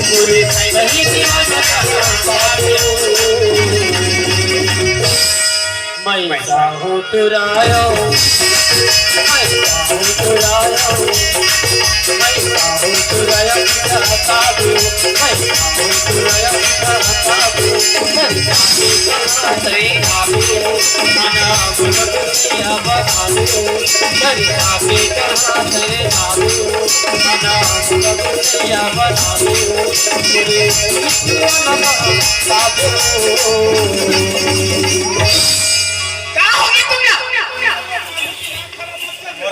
पूरे सही जीवन मैं चाहूँ तुरायो मैं चाहूँ तुरायो मैं चाहूँ तुरायो चाहता हूँ मैं चाहूँ तुरायो चाहता हूँ मैं चाहूँ तेरे बाबू मना बुलंदिया बहादू तेरे बाबे कहाँ तेरे बाबू मना बुलंदिया बहादू तेरे बाबू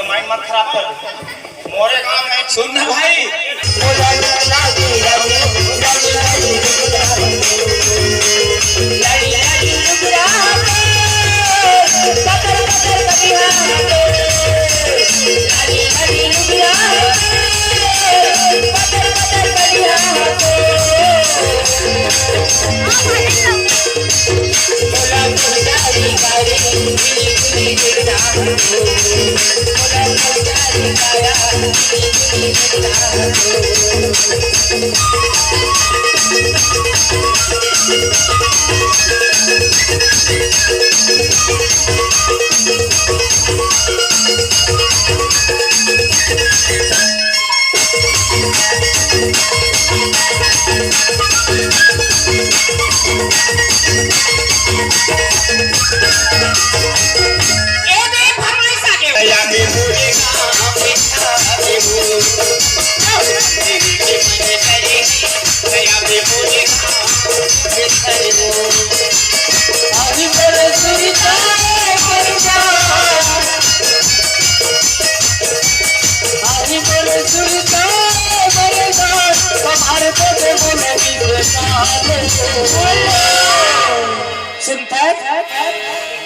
माइंड मत खराब कर मोरे गांव में सुन ना भाई सुनता है